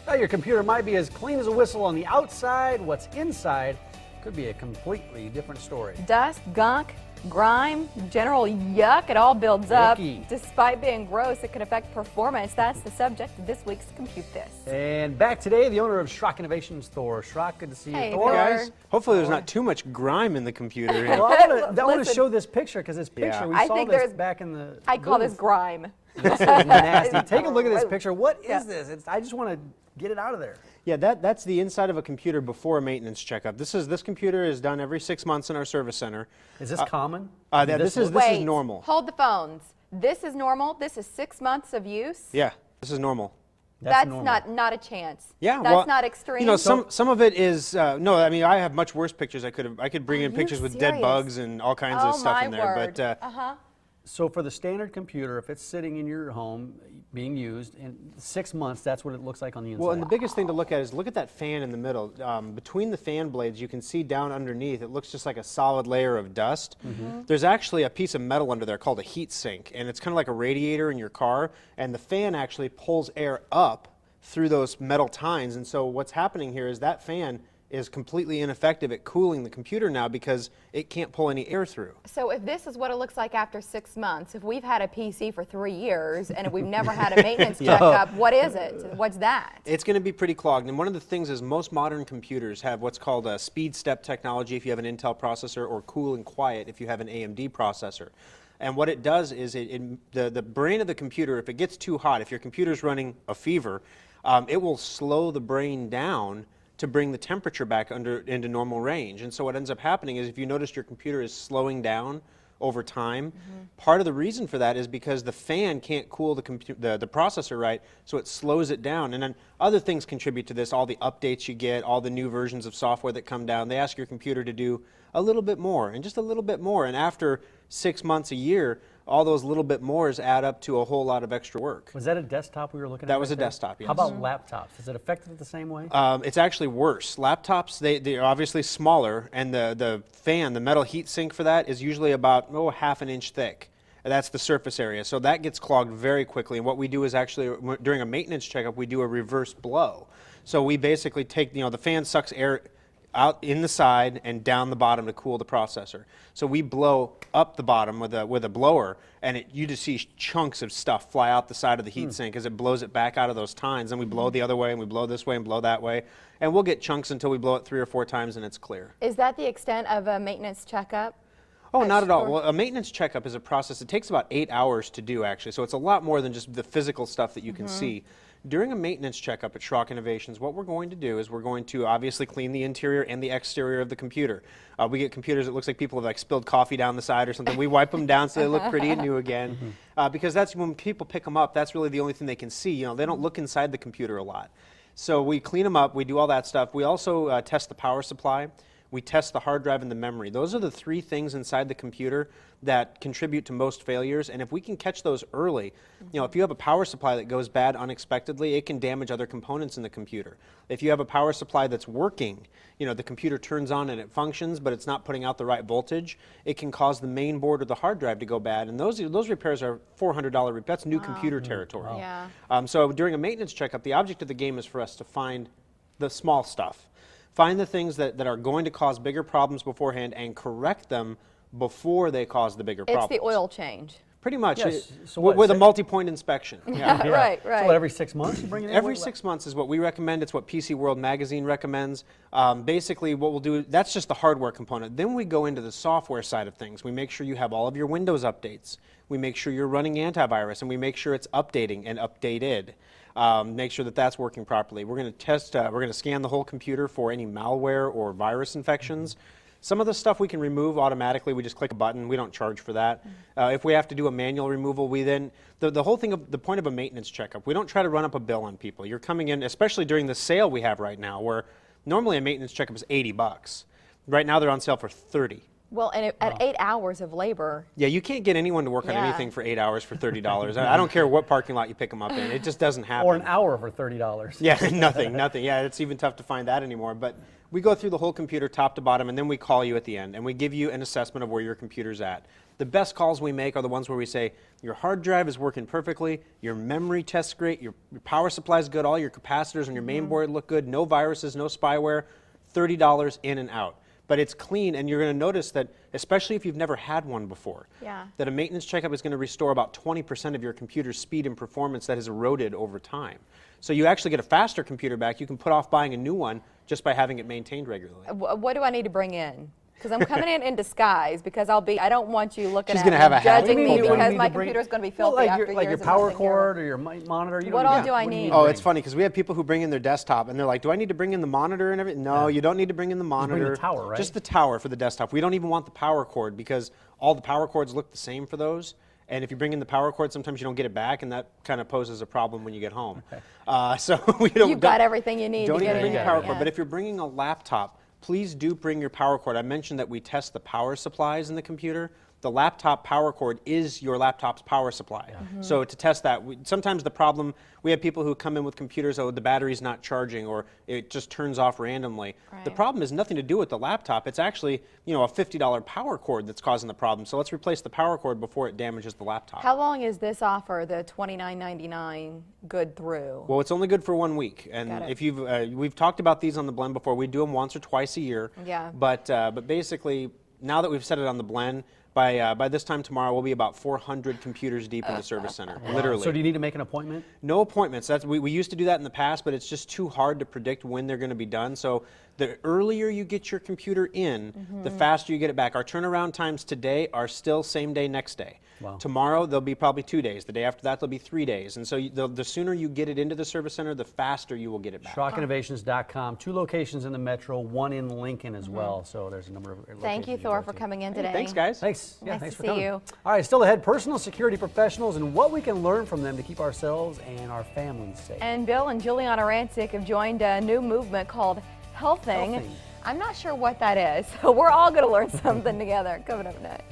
Now, your computer might be as clean as a whistle on the outside. What's inside could be a completely different story. Dust, gunk, grime, general yuck, it all builds Yucky. up. Despite being gross, it can affect performance. That's the subject of this week's Compute This. And back today, the owner of Schrock Innovations, Thor. Schrock, good to see you. Hey, Thor. Thor. Guys, hopefully there's not too much grime in the computer. Well, I want to Listen. show this picture because this picture, we I saw think this there's- back in the I call this booth. grime. This is nasty. Take a look at this Gross. picture. What is Yeah. this? I just want to get it out of there. Yeah, that's the inside of a computer before a maintenance checkup. This computer is done every 6 months in our service center. Is this common? This is Wait, normal. hold the phones. This is normal. This is 6 months of use. Yeah, this is normal. That's normal. not a chance. Yeah, that's well, not extreme. You know, some of it is no. I mean, I have much worse pictures. I could bring in Are pictures you with dead serious? bugs and all kinds Oh of stuff my in there. word. But So for the standard computer, if it's sitting in your home being used in 6 months, that's what it looks like on the inside. well, and the biggest thing to look at is look at that fan in the middle. Between the fan blades, you can see down underneath. It looks just like a solid layer of dust. There's actually a piece of metal under there called a heat sink, and it's kind of like a radiator in your car. And the fan actually pulls air up through those metal tines. And so what's happening here is that fan is completely ineffective at cooling the computer now because it can't pull any air through. So if this is what it looks like after 6 months, if we've had a PC for 3 years and if we've never had a maintenance checkup, what is it? What's that? It's going to be pretty clogged. And one of the things is most modern computers have what's called a speed step technology if you have an Intel processor, or cool and quiet if you have an AMD processor. And what it does is the brain of the computer, if it gets too hot, if your computer's running a fever, it will slow the brain down to bring the temperature back into normal range. And so what ends up happening is if you notice your computer is slowing down over time, part of the reason for that is because the fan can't cool the processor right, so it slows it down. And then other things contribute to this, all the updates you get, all the new versions of software that come down. They ask your computer to do a little bit more and just a little bit more. And after 6 months, a year, all those little bit mores add up to a whole lot of extra work. Was that a desktop we were looking at? That was right a there? desktop, yes. How about laptops? Is it affected the same way? It's actually worse. Laptops, they're obviously smaller, and the fan, the metal heat sink for that is usually about half an inch thick. And that's the surface area. So that gets clogged very quickly. And what we do is actually, during a maintenance checkup, we do a reverse blow. So we basically take, the fan sucks air out in the side and down the bottom to cool the processor. So we blow up the bottom with a blower, and you just see chunks of stuff fly out the side of the heat sink as it blows it back out of those tines. And we blow the other way, and we blow this way, and blow that way. And we'll get chunks until we blow it 3 or 4 times, and it's clear. Is that the extent of a maintenance checkup? Oh, not at all. Well, a maintenance checkup is a process. It takes about 8 hours to do, actually. So it's a lot more than just the physical stuff that you can see. During a maintenance checkup at Schrock Innovations, what we're going to do is we're going to obviously clean the interior and the exterior of the computer. We get computers that looks like people have spilled coffee down the side or something. We wipe them down so they look pretty and new again. Because that's when people pick them up, that's really the only thing they can see. They don't look inside the computer a lot. So we clean them up, we do all that stuff. We also test the power supply. We test the hard drive and the memory. Those are the 3 things inside the computer that contribute to most failures. And if we can catch those early, if you have a power supply that goes bad unexpectedly, it can damage other components in the computer. If you have a power supply that's working, the computer turns on and it functions, but it's not putting out the right voltage, it can cause the main board or the hard drive to go bad. And those repairs are $400. That's new computer territory. Yeah. So during a maintenance checkup, the object of the game is for us to find the small stuff. Find the things that are going to cause bigger problems beforehand and correct them before they cause the bigger problems. It's the oil change. Pretty much. Yes. So what, with a 6 multi-point inspection. Yeah. Yeah. Right. So what, every 6 months you bring it in? Every 6 months is what we recommend. It's what PC World Magazine recommends. Basically, what we'll do, that's just the hardware component. Then we go into the software side of things. We make sure you have all of your Windows updates. We make sure you're running antivirus, and we make sure it's updating and updated. Make sure that that's working properly. We're going to test, we're going to scan the whole computer for any malware or virus infections. Some of the stuff we can remove automatically. We just click a button. We don't charge for that. If we have to do a manual removal, we then, the whole thing, the point of a maintenance checkup, we don't try to run up a bill on people. You're coming in, especially during the sale we have right now, where normally a maintenance checkup is $80. Right now they're on sale for $30. Well, and at 8 hours of labor. Yeah, you can't get anyone to work on Yeah. anything for 8 hours for $30. I don't care what parking lot you pick them up in. It just doesn't happen. Or an hour for $30. Yeah, nothing. Yeah, it's even tough to find that anymore. But we go through the whole computer top to bottom, and then we call you at the end, and we give you an assessment of where your computer's at. The best calls we make are the ones where we say, your hard drive is working perfectly, your memory tests great, your power supply is good, all your capacitors on your main board look good, no viruses, no spyware, $30 in and out. But it's clean, and you're going to notice that, especially if you've never had one before, that a maintenance checkup is going to restore about 20% of your computer's speed and performance that has eroded over time. So you actually get a faster computer back. You can put off buying a new one just by having it maintained regularly. What do I need to bring in? Because I'm coming in disguise, because I don't want you looking She's at gonna me, have a hat judging me, pulled down. because my computer's going to be filthy like after your, like years your of power nothing here. cord or your monitor. You What don't all need do that. I What need? Oh, bring? it's funny because we have people who bring in their desktop and they're like, do I need to bring in the monitor and everything? No, you don't need to bring in the monitor. the tower, right? Just the tower for the desktop. We don't even want the power cord because all the power cords look the same for those. And if you bring in the power cord, sometimes you don't get it back, and that kind of poses a problem when you get home. So we don't. You've got everything you need Don't to even get bring in the there, power cord. yeah. But if you're bringing a laptop, please do bring your power cord. I mentioned that we test the power supplies in the computer. The laptop power cord is your laptop's power supply. So to test that, sometimes the problem, we have people who come in with computers, oh, the battery's not charging or it just turns off randomly. The Right. problem has nothing to do with the laptop. It's actually, you know, a $50 power cord that's causing the problem. So let's replace the power cord before it damages the laptop. How long is this offer, the $29.99, good through? Well, it's only good for 1 week, and Got it. if you've we've talked about these on the blend before. We do them once or twice a year. Yeah. But basically, now that we've set it on the blend, by this time tomorrow, we'll be about 400 computers deep in the service center, literally. So do you need to make an appointment? No appointments. We used to do that in the past, but it's just too hard to predict when they're going to be done. So the earlier you get your computer in, the faster you get it back. Our turnaround times today are still same day, next day. Wow. Tomorrow, they'll be probably 2 days. The day after that, they'll be 3 days. And so the sooner you get it into the service center, the faster you will get it back. SchrockInnovations.com. 2 locations in the metro, 1 in Lincoln as well. So there's a number of locations. Thank you, can Thor, go for to. coming in Hey, today. thanks, guys. Thanks. Nice Thanks to for see coming. you. All right, still ahead, personal security professionals and what we can learn from them to keep ourselves and our families safe. And Bill and Juliana Rancic have joined a new movement called Healthing. Healthing. I'm not sure what that is, so we're all going to learn something together. Coming up next.